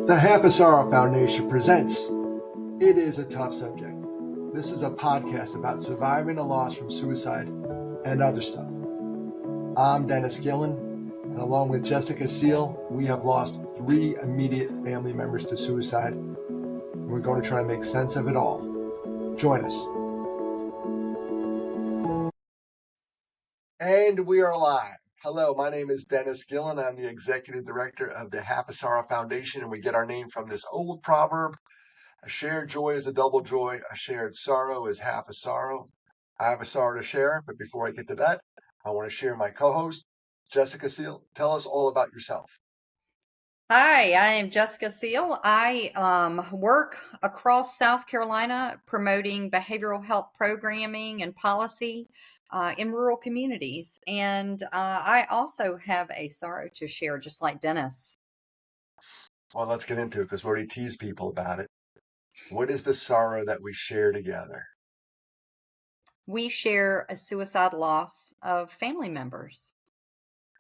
The Half a Sorrow Foundation presents It Is a Tough Subject. This is a podcast about surviving a loss from suicide and other stuff. I'm Dennis Gillan, and along with Jessica Seel, we have lost 3 immediate family members to suicide, and we're going to try to make sense of it all. Join us. And we are live. Hello, my name is Dennis Gillan. I'm the executive director of the Half a Sorrow Foundation, and we get our name from this old proverb: a shared joy is a double joy, a shared sorrow is half a sorrow. I have a sorrow to share, but before I get to that, I want to share my co-host, Jessica Seel. Tell us all about yourself. Hi, I am Jessica Seel. I work across South Carolina promoting behavioral health programming and policy in rural communities. And I also have a sorrow to share, just like Dennis. Well, let's get into it because we already teased people about it. What is the sorrow that we share together? We share a suicide loss of family members.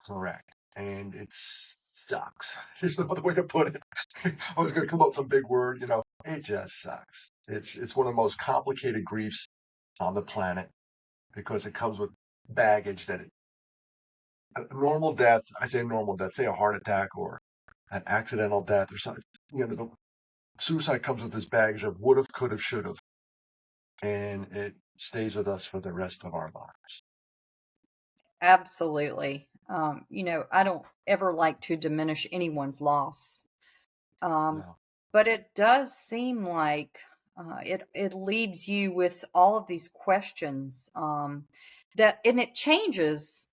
Correct. And it sucks. There's no other way to put it. I was going to come up with some big word, it just sucks. It's one of the most complicated griefs on the planet because it comes with baggage a normal death, I say normal death, say a heart attack or an accidental death or something. The suicide comes with this baggage of would have, could have, should have, and it stays with us for the rest of our lives. Absolutely. I don't ever like to diminish anyone's loss. No. But it does seem like it leaves you with all of these questions and it changes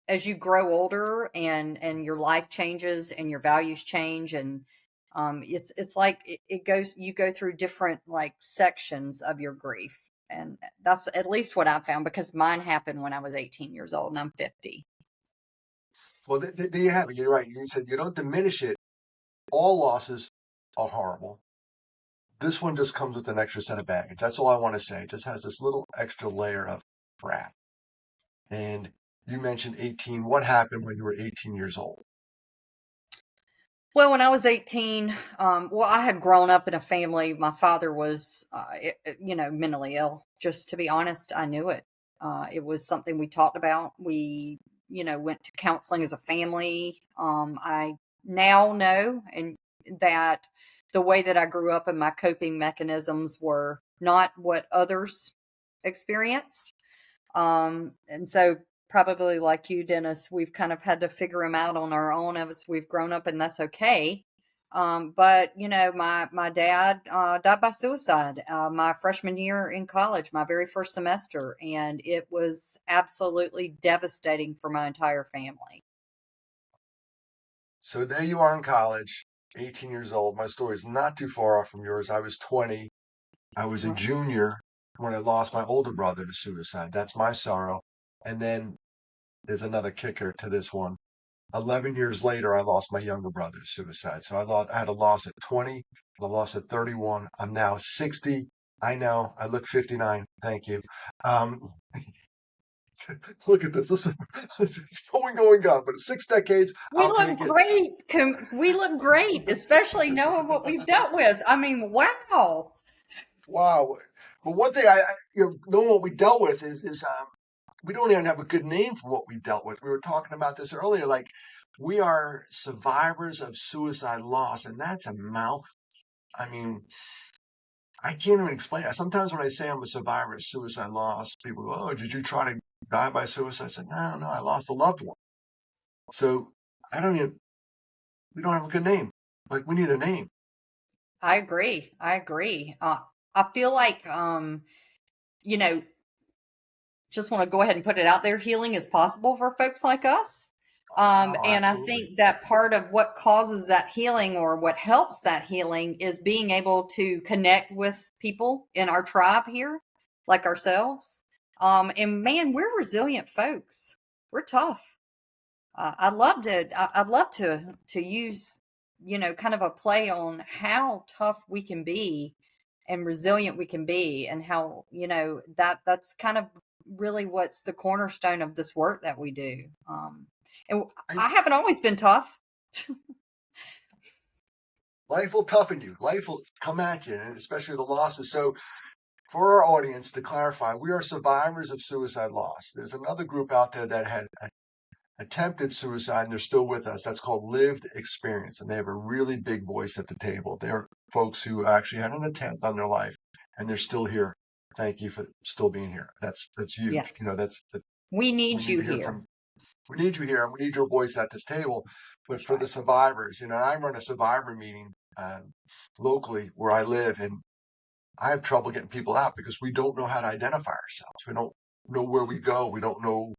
as you grow older and your life changes and your values change and it's like it goes you go through different like sections of your grief, and that's at least what I found because mine happened when I was 18 years old and I'm 50. Well, there you have it. You're right. You said you don't diminish it. All losses are horrible. This one just comes with an extra set of baggage. That's all I want to say. It just has this little extra layer of crap. And you mentioned 18. What happened when you were 18 years old? Well, when I was 18, I had grown up in a family. My father was, mentally ill. Just to be honest, I knew it. It was something we talked about. We, went to counseling as a family. I now know and that the way that I grew up and my coping mechanisms were not what others experienced. And so probably like you, Dennis, we've kind of had to figure them out on our own as we've grown up, and that's okay. But my dad died by suicide my freshman year in college, my very first semester, and it was absolutely devastating for my entire family. So there you are in college, 18 years old. My story is not too far off from yours. I was 20. I was a Right. junior when I lost my older brother to suicide. That's my sorrow. And then there's another kicker to this one. 11 years later, I lost my younger brother to suicide. So I had a loss at 20, and a loss at 31. I'm now 60. I know I look 59. Thank you. Um, look at this. Listen, it's going on. But 6 decades, We I'll look take it. great. We look great, especially knowing what we've dealt with. I mean, wow. Wow. But one thing knowing what we dealt with is we don't even have a good name for what we dealt with. We were talking about this earlier. Like, we are survivors of suicide loss, and that's a mouth. I mean, I can't even explain it. Sometimes when I say I'm a survivor of suicide loss, people go, "Oh, did you try to die by suicide?" I said, "No, I lost a loved one." So I don't even. We don't have a good name. Like, we need a name. I agree. I feel like, you know, just want to go ahead and put it out there. Healing is possible for folks like us. Oh, And I absolutely. think that part of what causes that healing or what helps that healing is being able to connect with people in our tribe here, like ourselves. And man, we're resilient folks. We're tough. I'd love to use, kind of a play on how tough we can be and resilient we can be, and how that's kind of really what's the cornerstone of this work that we do. And I, I haven't always been tough. life will toughen you. Life will come at you, and especially the losses. So for our audience, to clarify, we are survivors of suicide loss. There's another group out there that had attempted suicide and they're still with us. That's called lived experience. And they have a really big voice at the table. They're folks who actually had an attempt on their life and they're still here. Thank you for still being here. That's huge. You know, Yes. We we need need you to hear here. from we need you here and we need your voice at this table. But That's for the right. survivors, you know, I run a survivor meeting locally where I live, and I have trouble getting people out because we don't know how to identify ourselves. We don't know where we go. We don't know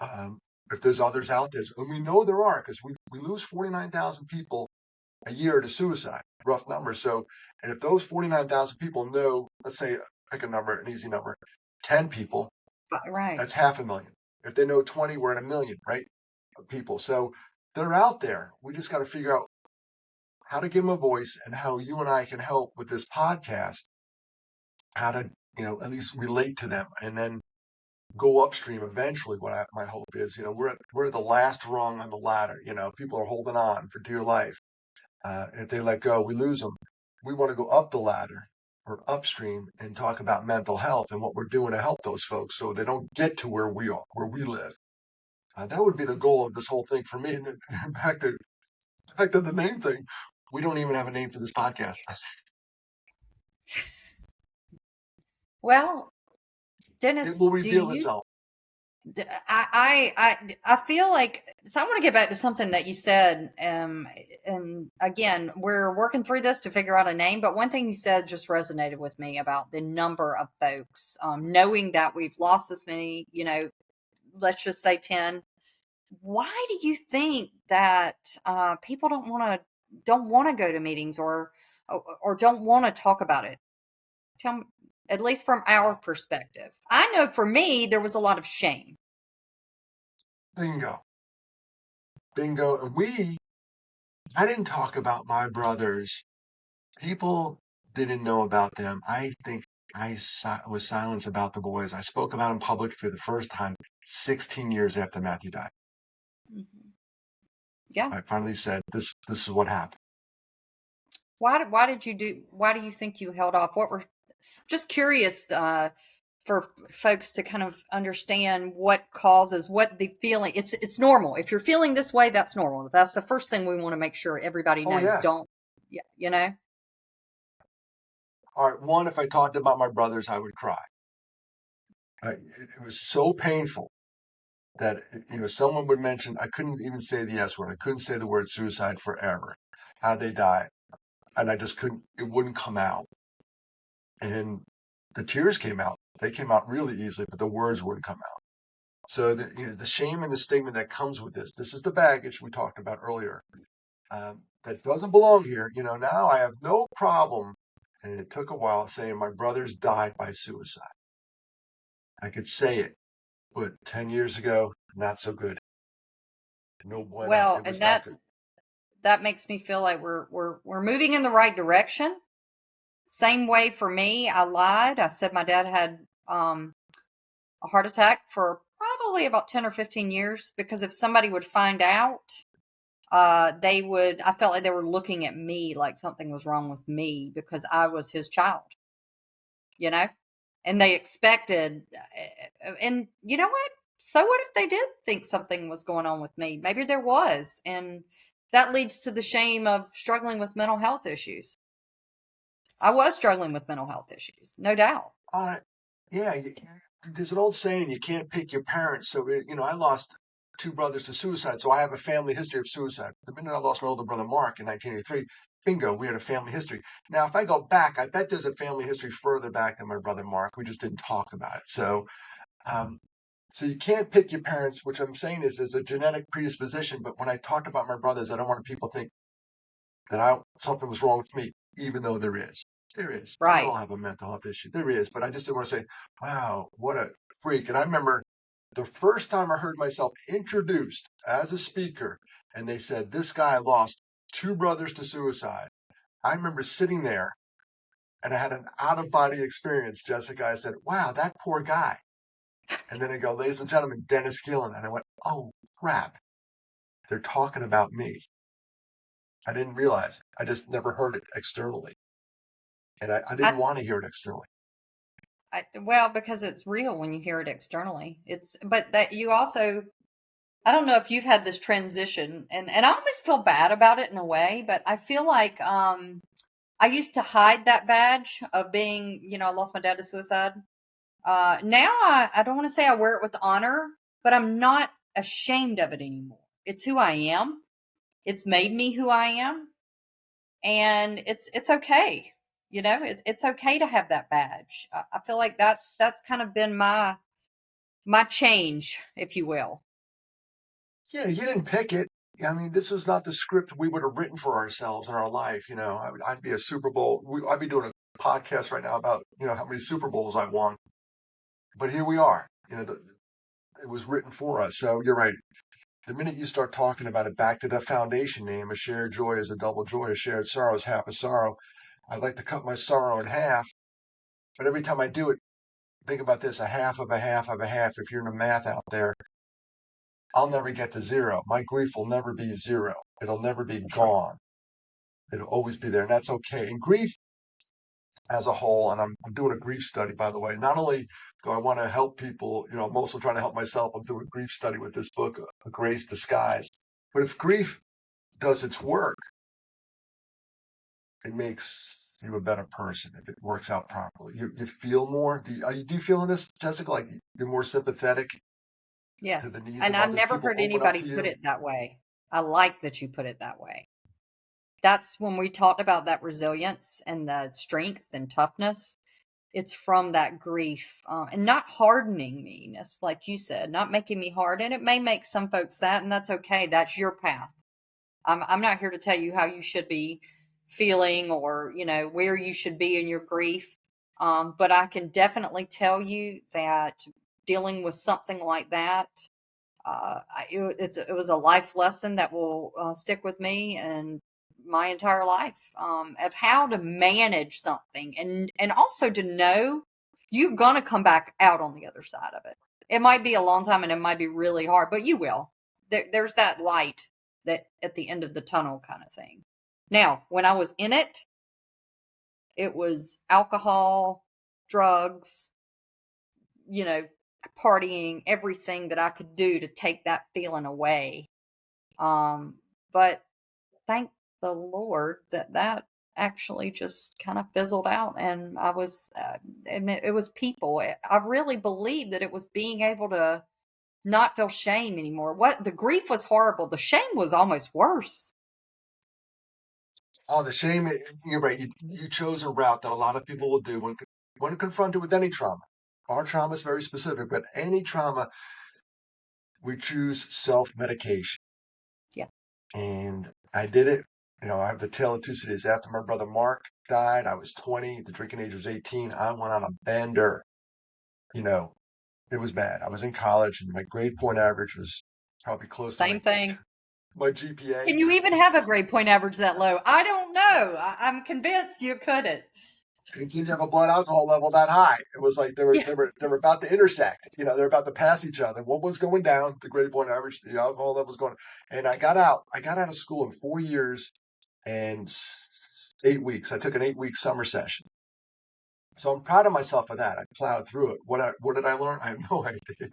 um, if there's others out there. And we know there are because we lose 49,000 people a year to suicide, rough number. So, and if those 49,000 people know, let's say, pick a number, an easy number, 10 people, Right. that's 500,000. If they know 20, we're at 1,000,000, right? Of people. So they're out there. We just got to figure out how to give them a voice and how you and I can help with this podcast, how to, you know, at least relate to them and then go upstream eventually. My hope is, you know, we're the last rung on the ladder. You know, people are holding on for dear life, and if they let go, we lose them. We want to go up the ladder or upstream and talk about mental health and what we're doing to help those folks so they don't get to where we are, where we live. That would be the goal of this whole thing for me. And then back to the name thing. We don't even have a name for this podcast. Well, It Dennis, will do reveal you? itself. I feel like so. I want to get back to something that you said, and again, we're working through this to figure out a name. But one thing you said just resonated with me about the number of folks, knowing that we've lost this many. You know, let's just say 10. Why do you think that people don't want to go to meetings or don't want to talk about it? Tell me, at least from our perspective. I know for me, there was a lot of shame. Bingo. Bingo. And I didn't talk about my brothers. People didn't know about them. I think was silent about the boys. I spoke about them public for the first time 16 years after Matthew died. Mhm. Yeah. I finally said, this is what happened. Why do you think you held off? What were just curious for folks to kind of understand what causes what the feeling. It's normal. If you're feeling this way, that's normal. That's the first thing we want to make sure everybody Oh, knows. yeah. Don't yeah, you know? All right. One, if I talked about my brothers, I would cry. It was so painful that, you know, someone would mention, I couldn't even say the S word. I couldn't say the word suicide forever, how they died. And I just couldn't, it wouldn't come out. And the tears came out. They came out really easily, but the words wouldn't come out. So the shame and the stigma that comes with this is the baggage we talked about earlier. That doesn't belong here. You know, now I have no problem, and it took a while saying my brothers died by suicide. I could say it, but 10 years ago, not so good. No bueno. Well, It and was not good. that makes me feel like we're moving in the right direction. Same way for me. I lied. I said my dad had a heart attack for probably about 10 or 15 years because if somebody would find out, I felt like they were looking at me like something was wrong with me because I was his child, you know? And they expected, and you know what? So what if they did think something was going on with me? Maybe there was. And that leads to the shame of struggling with mental health issues. I was struggling with mental health issues, no doubt. Uh, yeah, there's an old saying, you can't pick your parents. So, you know, I lost two brothers to suicide. So I have a family history of suicide. The minute I lost my older brother, Mark, in 1983, bingo, we had a family history. Now, if I go back, I bet there's a family history further back than my brother, Mark. We just didn't talk about it. Um, so you can't pick your parents, which I'm saying is there's a genetic predisposition. But when I talked about my brothers, I don't want people to think that something was wrong with me, even though there is. There is. We Right. all have a mental health issue. There is. But I just didn't want to say, wow, what a freak. And I remember the first time I heard myself introduced as a speaker, and they said, this guy lost two brothers to suicide. I remember sitting there and I had an out of body experience, Jessica. I said, wow, that poor guy. And then I go, ladies and gentlemen, Dennis Gillan. And I went, oh, crap. They're talking about me. I didn't realize it. I just never heard it externally. And I I, didn't want to hear it externally. well, because it's real when you hear it externally. But that you also, I don't know if you've had this transition, and I always feel bad about it in a way, but I feel like I used to hide that badge of being, I lost my dad to suicide. Now I don't want to say I wear it with honor, but I'm not ashamed of it anymore. It's who I am. It's made me who I am, and it's okay. It's okay to have that badge. I feel like that's kind of been my change, if you will. Yeah, you didn't pick it. I mean, this was not the script we would have written for ourselves in our life. I'd be a Super Bowl. I'd be doing a podcast right now about, how many Super Bowls I won. But here we are. It was written for us. So you're right. The minute you start talking about it, back to the foundation name, a shared joy is a double joy, a shared sorrow is half a sorrow. I'd like to cut my sorrow in half, but every time I do it, think about this, a half of a half of a half. If you're in the math out there, I'll never get to zero. My grief will never be zero. It'll never be That's right. gone. It'll always be there, and that's okay. And grief as a whole, and I'm doing a grief study, by the way. Not only do I want to help people, I'm also trying to help myself. I'm doing a grief study with this book, A Grace Disguised. But if grief does its work, it makes you a better person if it works out properly. You feel more. Do you feel in this, Jessica? Like you're more sympathetic to the Yes. needs And of I've others. never People heard open up anybody to put you. it that way. I like that you put it that way. That's when we talked about that resilience and the strength and toughness. It's from that grief, and not hardening me, like you said, not making me hard. And it may make some folks that, and that's okay. That's your path. I'm not here to tell you how you should be feeling or, where you should be in your grief. But I can definitely tell you that dealing with something like that, it was a life lesson that will stick with me and my entire life, of how to manage something, and also to know you're gonna come back out on the other side of it. It might be a long time and it might be really hard, but you will. There's that light that at the end of the tunnel kind of thing. Now, when I was in it, it was alcohol, drugs, you know, partying, everything that I could do to take that feeling away. But thank the Lord that actually just kind of fizzled out, and and it was people. I really believe that it was being able to not feel shame anymore. What the grief was horrible. The shame was almost worse. Oh, the shame. You're right. You chose a route that a lot of people will do when confronted with any trauma. Our trauma is very specific, but any trauma, we choose self-medication. Yeah, And I did it. I have the tale of two cities. After my brother Mark died, I was 20. The drinking age was 18. I went on a bender. You know, it was bad. I was in college, and my grade point average was probably close to same thing. my GPA. Can you even have a grade point average that low? I don't know. I'm convinced you couldn't. And did you have a blood alcohol level that high? It was like they were Yeah, they were they were about to intersect. They're about to pass each other. One was going down, the grade point average, the alcohol level was going. And I got out. I got out of school in 4 years and 8 weeks. I took an 8 week summer session. So I'm proud of myself for that. I plowed through it. What did I learn? I have no idea.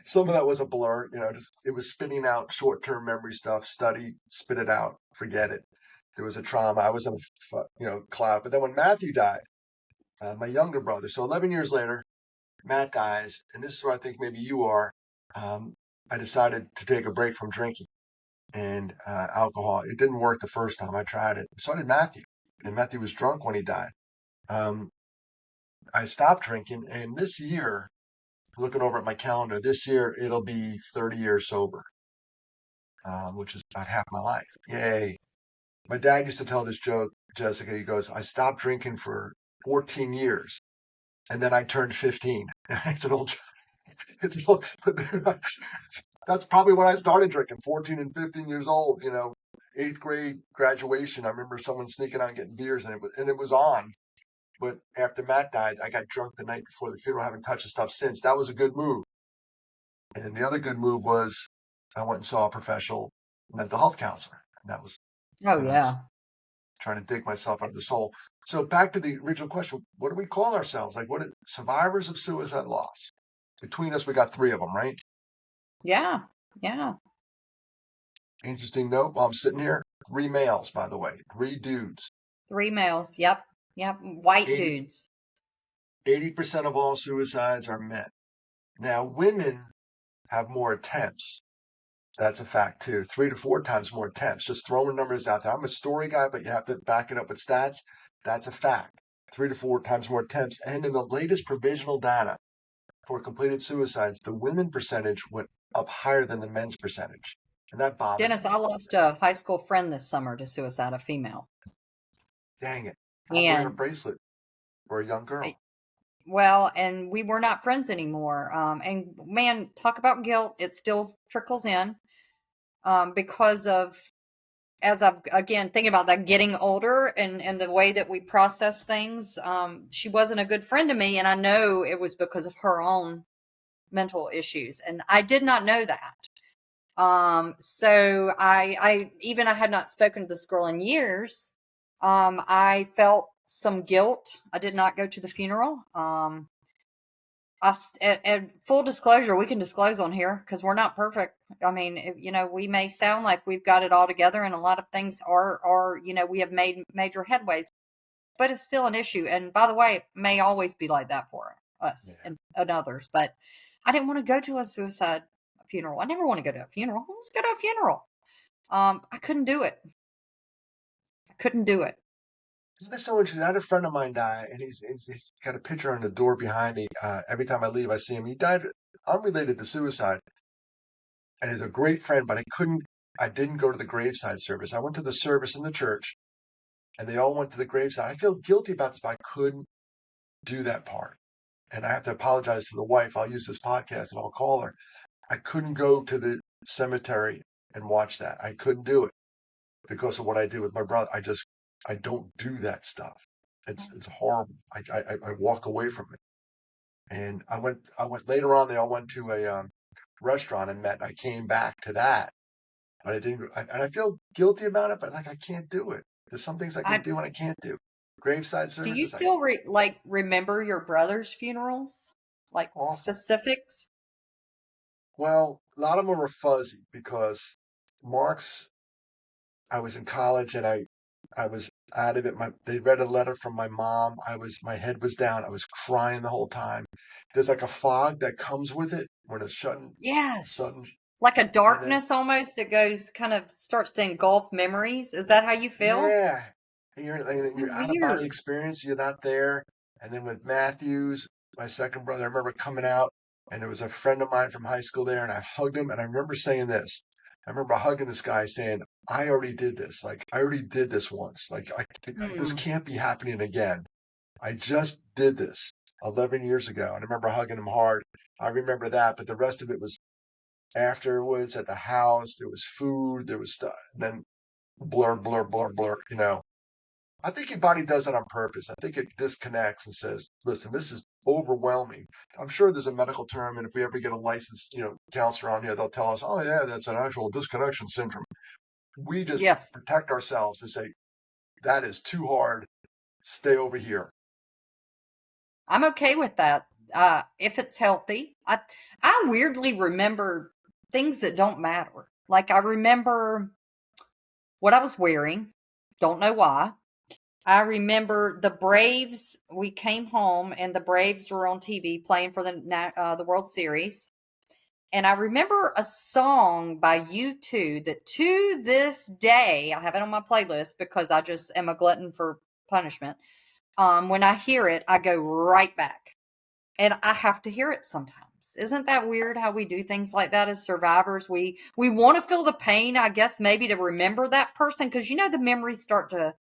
Some of that was a blur. Just it was spitting out short term memory stuff. Study, spit it out, forget it. There was a trauma. I was in a cloud. But then when Matthew died, my younger brother. So 11 years later, Matt dies, and this is where I think maybe you are. Um, I decided to take a break from drinking and alcohol. It didn't work the first time I tried it. So did Matthew, and Matthew was drunk when he died. Um, I stopped drinking, and this year, looking over at my calendar, this year it'll be 30 years sober, which is about half my life. Yay! My dad used to tell this joke, Jessica. He goes, "I stopped drinking for 14 years, and then I turned 15." It's an old it's that's probably when I started drinking, 14 and 15 years old, eighth grade graduation. I remember someone sneaking out and getting beers, and it was on. But after Matt died, I got drunk the night before the funeral. I haven't touched the stuff since. That was a good move. And the other good move was I went and saw a professional mental health counselor. And that was Oh when I was yeah. trying to dig myself out of the soul. So back to the original question, what do we call ourselves? Like what survivors of suicide loss? Between us, we got three of them, right? Yeah. Yeah. Interesting note while I'm sitting here, three males, by the way, three dudes. Three males. Yep. Yep. White 80, dudes. 80% of all suicides are men. Now, women have more attempts. That's a fact too. 3 to 4 times more attempts. Just throwing numbers out there. I'm a story guy, but you have to back it up with stats. That's a fact. 3 to 4 times more attempts. And in the latest provisional data for completed suicides, the women percentage went up higher than the men's percentage. And that bothers Dennis, me. I lost a high school friend this summer to suicide, a female. Dang it. I'm wearing a And bracelet for a young I- girl. well, and we were not friends anymore. And man, talk about guilt. It still trickles in because of, as I've again thinking about that getting older and the way that we process things. She wasn't a good friend to me, and I know it was because of her own mental issues, and I did not know that. So I had not spoken to this girl in years. I felt some guilt. I did not go to the funeral. And full disclosure, we can disclose on here because we're not perfect. I mean, we may sound like we've got it all together, and a lot of things are, we have made major headways, but it's still an issue. And by the way, it may always be like that for us Yeah. and others. But I didn't want to go to a suicide funeral. I never want to go to a funeral. Let's go to a funeral. I couldn't do it. I couldn't do it. That's so interesting. I had a friend of mine die, and he's got a picture on the door behind me. Every time I leave, I see him. He died unrelated to suicide, and he's a great friend, but I didn't go to the graveside service. I went to the service in the church, and they all went to the graveside. I feel guilty about this, but I couldn't do that part. And I have to apologize to the wife. I'll use this podcast and I'll call her. I couldn't go to the cemetery and watch that. I couldn't do it because of what I did with my brother. I don't do that stuff. It's horrible. I walk away from it. And I went later on. They all went to a restaurant and met. And I came back to that, but I didn't. And I feel guilty about it, but like I can't do it. There's some things I can I do and I can't do. Graveside Do you services, I still remember your brother's funerals? Like awful. specifics? Well, a lot of them were fuzzy because Mark's. I was in college and I was out of it. They read a letter from my mom. My head was down. I was crying the whole time. There's like a fog that comes with it when it's Yes. sudden, Like a and then darkness almost that goes kind of starts to engulf memories. Is that how you feel? yeah, and you're So out of body weird. experience. You're not there. And then with Matthews, my second brother, I remember coming out, and there was a friend of mine from high school there, and I hugged him, and I remember saying this. I remember hugging this guy, saying, "I already did this. Like I already did this once. This Hmm. can't be happening again. I just did this 11 years ago." And I remember hugging him hard. I remember that, but the rest of it was afterwards at the house. There was food, there was stuff, and then blur, blur, blur, blur. I think your body does that on purpose. I think it disconnects and says, "Listen, this is overwhelming." I'm sure there's a medical term, and if we ever get a licensed, counselor on here, they'll tell us, "Oh yeah, that's an actual disconnection syndrome." We just Yes. protect ourselves and say, "That is too hard. Stay over here." I'm okay with that. If it's healthy. I weirdly remember things that don't matter. Like I remember what I was wearing. Don't know why. I remember the Braves. We came home and the Braves were on TV playing for the World Series. And I remember a song by U2 that to this day I have it on my playlist because I just am a glutton for punishment. When I hear it, I go right back, and I have to hear it sometimes. Isn't that weird how we do things like that as survivors? We want to feel the pain, I guess, maybe to remember that person because the memories start to.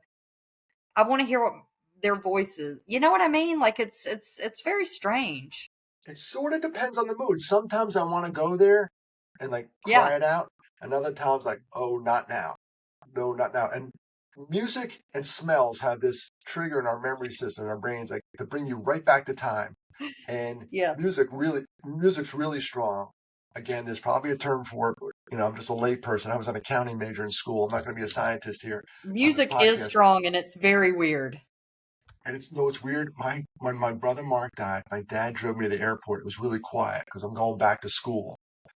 I want to hear what their voices. You know what I mean? Like it's very strange. It sort of depends on the mood. Sometimes I want to go there and like Yeah. cry it out, and other times like, "Oh, not now. No, not now." And music and smells have this trigger in our memory system, in our brains, like to bring you right back to time. And Yes. music's really strong. again, there's probably a term for it. I'm just a lay person. I was an accounting major in school. I'm not going to be a scientist here on this Music is podcast. strong and it's very weird. And it's no, it's weird. When my brother Mark died, my dad drove me to the airport. It was really quiet because I'm going back to school.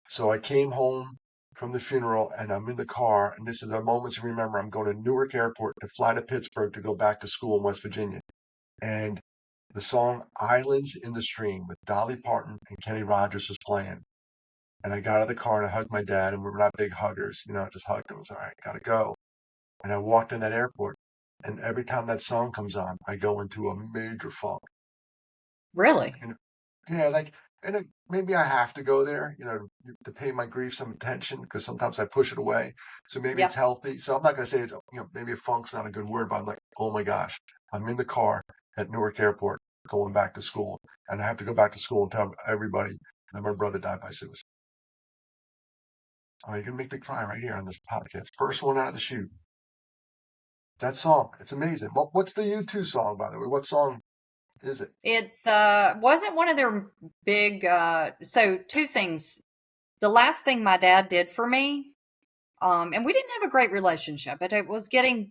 So I came home from the funeral and I'm in the car. And this is a moment to remember. I'm going to Newark Airport to fly to Pittsburgh to go back to school in West Virginia. And the song Islands in the Stream with Dolly Parton and Kenny Rogers was playing. And I got out of the car and I hugged my dad, and we were not big huggers, just hugged him. I was all right, gotta go. And I walked in that airport, and every time that song comes on, I go into a major funk. Really? And yeah, like, and maybe I have to go there, to pay my grief some attention because sometimes I push it away. So maybe it's Yep. healthy. So I'm not gonna say it's, maybe a funk's not a good word, but I'm like, oh my gosh, I'm in the car at Newark Airport going back to school, and I have to go back to school and tell everybody that my brother died by suicide. Oh, you're gonna make me cry right here on this podcast. First one out of the chute. That song, it's amazing. What's the U2 song, by the way? What song is it? It's wasn't one of their big so two things. The last thing my dad did for me, and we didn't have a great relationship, but it was getting,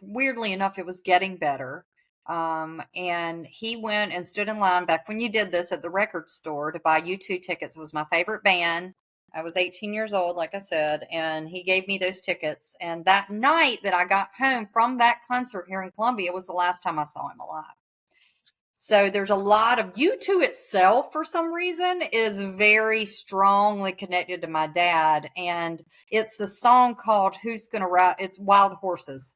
weirdly enough, it was getting better. And he went and stood in line back when you did this at the record store to buy U2 tickets. It was my favorite band. I was 18 years old, like I said, and he gave me those tickets. And that night that I got home from that concert here in Columbia was the last time I saw him alive. So there's a lot of U2 itself for some reason is very strongly connected to my dad. And it's a song called Who's Gonna Ride, it's Wild Horses.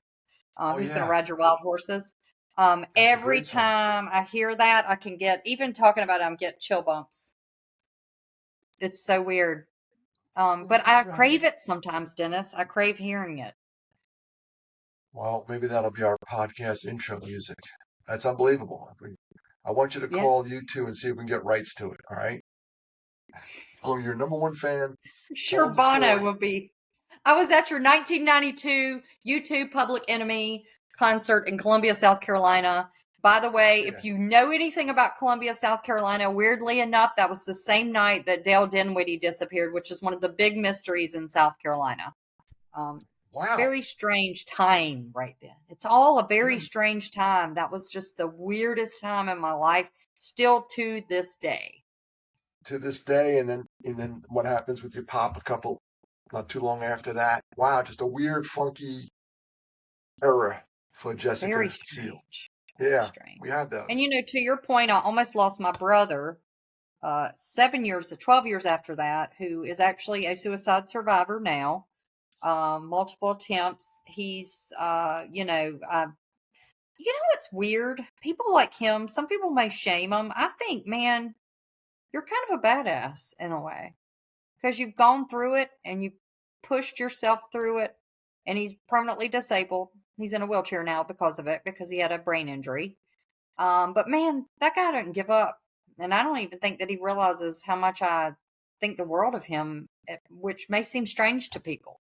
Oh Who's Gonna yeah, Ride Your Wild Horses? that's a Every great song. time I hear that, I can get, even talking about it, I'm getting chill bumps. It's so weird. But I crave it sometimes, Dennis. I crave hearing it. Well, maybe that'll be our podcast intro music. That's unbelievable. I want you to Yeah. call U2 and see if we can get rights to it. All right. Tell them you're number one fan. Tell Sure, them the Bono story. will be. I was at your 1992 U2 Public Enemy concert in Columbia, South Carolina. By the way, Yeah. if you know anything about Columbia, South Carolina, weirdly enough, that was the same night that Dale Dinwiddie disappeared, which is one of the big mysteries in South Carolina. Um, Wow. very strange time right then. It's all a very Yeah. strange time. That was just the weirdest time in my life, still to this day. To this day, and then what happens with your pop a couple, not too long after that? Wow, just a weird, funky era for Very Jessica Seel. strange. Very Yeah, strange. we had And those. to your point, I almost lost my brother 7 years, 12 years after that, who is actually a suicide survivor now. Multiple attempts. He's, what's weird? People like him, some people may shame him. I think, man, you're kind of a badass in a way because you've gone through it and you pushed yourself through it. And he's permanently disabled. He's in a wheelchair now because of it, because he had a brain injury. But man, that guy didn't give up. And I don't even think that he realizes how much I think the world of him, which may seem strange to people.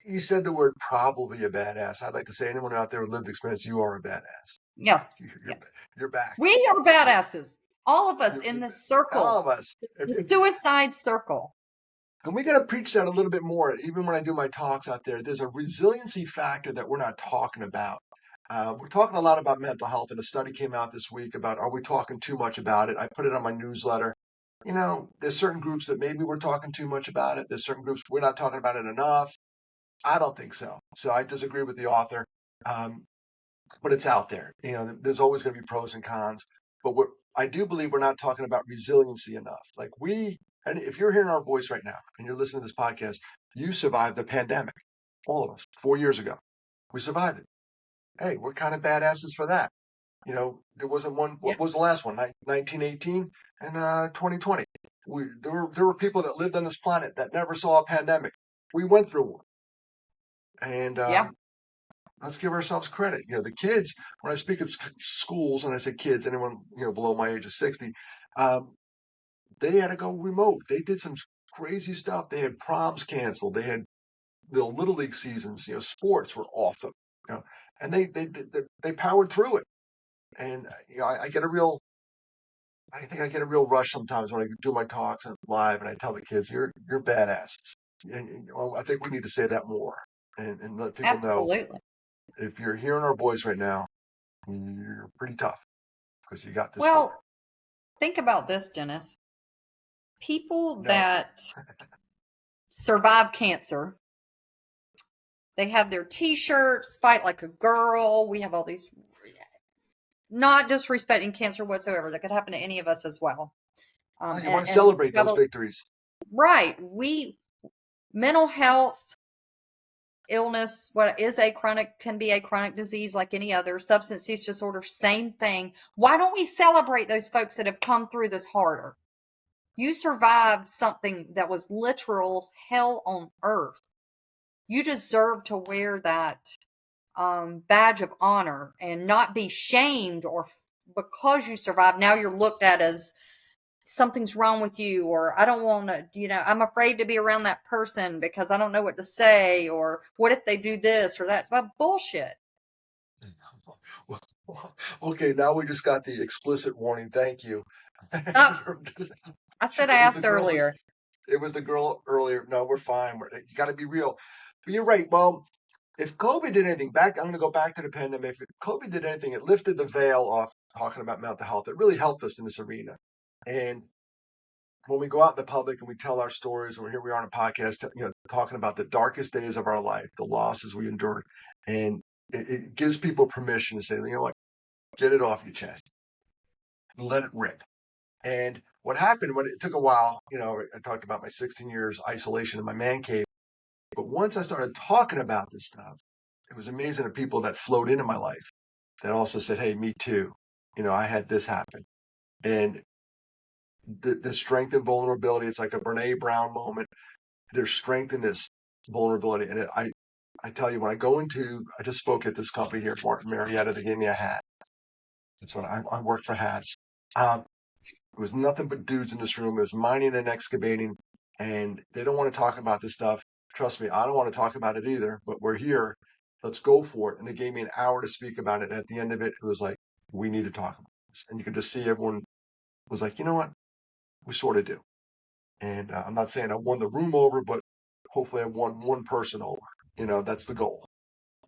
You said the word probably a badass. I'd like to say anyone out there with lived experience, you are a badass. Yes, You're yes. you're back. We are You're badasses. All of us in you're this all circle, of us. the suicide circle. And we got to preach that a little bit more. Even when I do my talks out there, there's a resiliency factor that we're not talking about. We're talking a lot about mental health, and a study came out this week about are we talking too much about it? I put it on my newsletter. There's certain groups that maybe we're talking too much about it. There's certain groups we're not talking about it enough. I don't think so. So I disagree with the author. Um, but it's out there. There's always going to be pros and cons. But what I do believe we're not talking about resiliency enough. And if you're hearing our voice right now and you're listening to this podcast, you survived the pandemic. All of us, 4 years ago, we survived it. Hey, we're kind of badasses for that. There wasn't one. Yeah, What was the last one? 1918 and 2020. There were people that lived on this planet that never saw a pandemic. We went through one, and yeah, let's give ourselves credit. The kids, when I speak at schools, and I say kids, anyone, below my age of 60, um, they had to go remote. They did some crazy stuff. They had proms canceled. They had the little league seasons, sports were off them, and they powered through it. And, I get a real, I think I get a real rush sometimes when I do my talks and live, and I tell the kids, "You're badasses." And I think we need to say that more, and let people know Absolutely. if you're hearing our voice right now, you're pretty tough because you got this far. Well, think about this, Dennis. People No, that survive cancer, they have their t-shirts, fight like a girl. We have all these, not disrespecting cancer whatsoever. That could happen to any of us as well. oh, you want to And celebrate we have those a, victories. right. Mental health, illness, what is a chronic, can be a chronic disease like any other. Substance use disorder, same thing. Why don't we celebrate those folks that have come through this harder? You survived something that was literal hell on earth. You deserve to wear that badge of honor and not be shamed or because you survived. Now you're looked at as something's wrong with you, or I don't want to, I'm afraid to be around that person because I don't know what to say, or what if they do this or that. But bullshit. Well, okay, now we just got the explicit warning. Thank you. Oh, I said It was the ass girl. earlier. It was the girl earlier. No, we're fine. You got to be real. But you're right. Well, if COVID did anything back, I'm going to go back to the pandemic. If COVID did anything, it lifted the veil off talking about mental health. It really helped us in this arena. And when we go out in the public and we tell our stories, and here we are on a podcast, talking about the darkest days of our life, the losses we endured, and it gives people permission to say, you know what, get it off your chest, let it rip. And what happened when it took a while, I talked about my 16 years isolation in my man cave. But once I started talking about this stuff, it was amazing the people that flowed into my life that also said, hey, me too. I had this happen. And the strength and vulnerability, it's like a Brene Brown moment. There's strength in this vulnerability. And I tell you, when I just spoke at this company here, Martin Marietta, they gave me a hat. That's what I work for hats. Um, It was nothing but dudes in this room. It was mining and excavating, and they don't want to talk about this stuff. Trust me, I don't want to talk about it either, but we're here. Let's go for it. And they gave me an hour to speak about it. And at the end of it, it was like, we need to talk about this. And you could just see everyone was like, you know what? We sort of do. And I'm not saying I won the room over, but hopefully I won one person over. That's the goal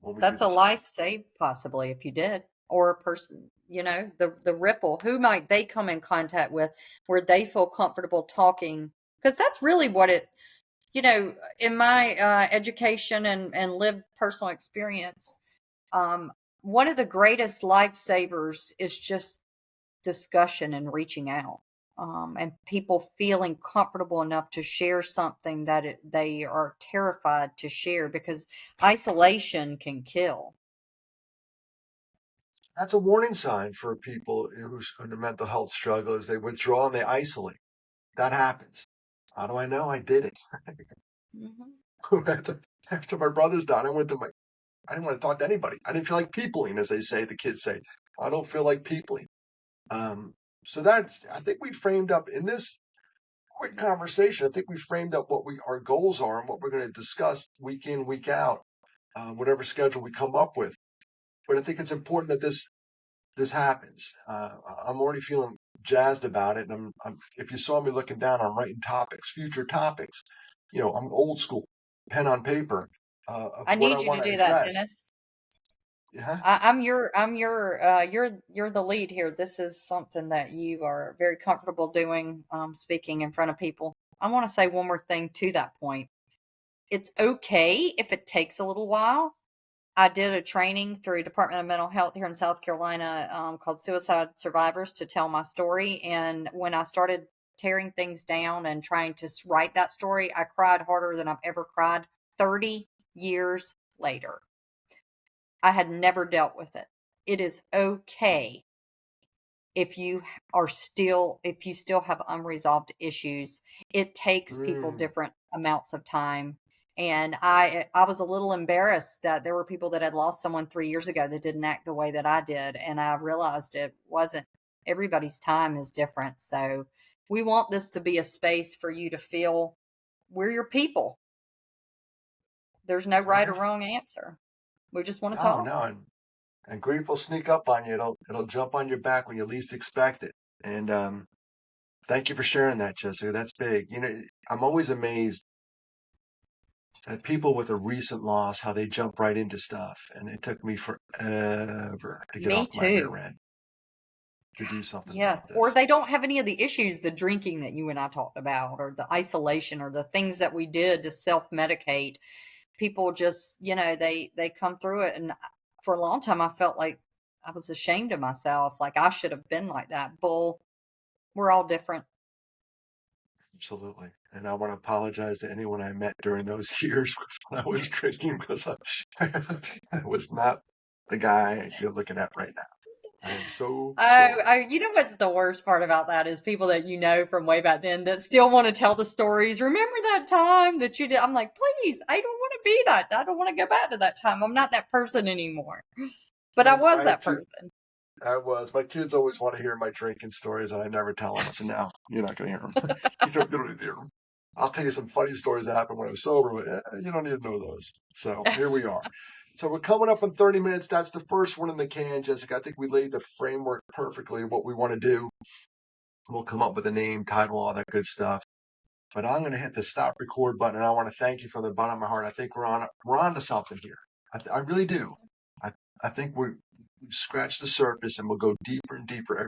when we do That's a this stuff. life saved, possibly, if you did, or a person, the ripple. Who might they come in contact with where they feel comfortable talking? Because that's really what it, in my education and lived personal experience, um, one of the greatest lifesavers is just discussion and reaching out. And people feeling comfortable enough to share something that they are terrified to share because isolation can kill. That's a warning sign for people who's under mental health struggle is they withdraw and they isolate. That happens. How do I know? I did it. Hmm. after, after my brother's died, I didn't want to talk to anybody. I didn't feel like peopling, as they say, the kids say. I don't feel like peopling. Um, so I think we framed up in this quick conversation, I think we framed up what our goals are and what we're going to discuss week in, week out, whatever schedule we come up with. But I think it's important that this happens. I'm already feeling jazzed about it. And if you saw me looking down, I'm writing topics, future topics. I'm old school, pen on paper, of I what I need you want to to do that, address. Dennis. Yeah. You're the lead here. This is something that you are very comfortable doing, speaking in front of people. I want to say one more thing to that point. It's okay if it takes a little while. I did a training through Department of Mental Health here in South Carolina, called Suicide Survivors, to tell my story. And when I started tearing things down and trying to write that story, I cried harder than I've ever cried 30 years later. I had never dealt with it. It is okay if you still have unresolved issues. It takes people Mm. different amounts of time. And I was a little embarrassed that there were people that had lost someone 3 years ago that didn't act the way that I did. And I realized it wasn't, everybody's time is different. So we want this to be a space for you to feel we're your people. There's no right or Okay. wrong answer. We just want to No, talk. no, and grief will sneak up on you. It'll jump on your back when you least expect it. And Thank you for sharing that, Jessica. That's big. I'm always amazed at people with a recent loss, how they jump right into stuff. And it took me forever to get Me off my too. rear end to do something about Yes, or this. they don't have any of the issues, the drinking that you and I talked about, or the isolation, or the things that we did to self-medicate. People just, they come through it, and for a long time I felt like I was ashamed of myself, like I should have been like that. Bull. We're all different. Absolutely. And I want to apologize to anyone I met during those years when I was drinking because I was not the guy you're looking at right now. I am so Oh, sorry. oh, you know what's the worst part about that is people that you know from way back then that still want to tell the stories. Remember that time that you did? I'm like, please, I don't want to be that. I don't want to go back to that time. I'm not that person anymore. But I was I have that to. person. I was. My kids always want to hear my drinking stories, and I never tell them. I said, "No, you're not going to hear them. You don't need to hear them. I'll tell you some funny stories that happened when I was sober, but you don't need to know those." So here we are. So we're coming up in 30 minutes. That's the first one in the can, Jessica. I think we laid the framework perfectly of what we want to do. We'll come up with a name, title, all that good stuff. But I'm going to hit the stop record button, and I want to thank you from the bottom of my heart. I think we're on to something here. I really do. I I think we've scratched the surface, and we'll go deeper and deeper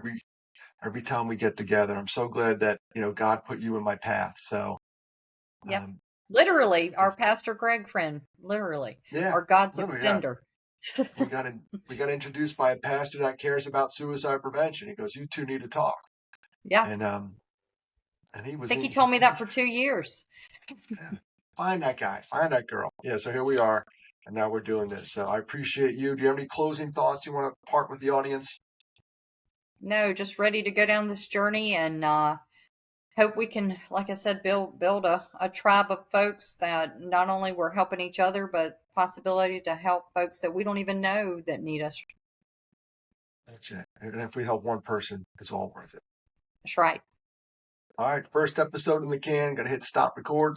every time we get together. I'm so glad that God put you in my path. So Yep. um, Literally, the, our Pastor Greg friend, literally, yeah, our God's literally, yeah. extender. We got in, we got introduced by a pastor that cares about suicide prevention. He goes, "You two need to talk," Yeah. I and he was think he in. told me that for 2 years. Yeah, find that guy, find that girl. Yeah, so here we are, and now we're doing this. So I appreciate you. Do you have any closing thoughts you want to part with the audience? No, just ready to go down this journey and hope we can, like I said, build a tribe of folks that not only we're helping each other, but possibility to help folks that we don't even know that need us. That's it. And if we help one person, it's all worth it. That's right. All right, first episode in the can. Gonna hit stop record.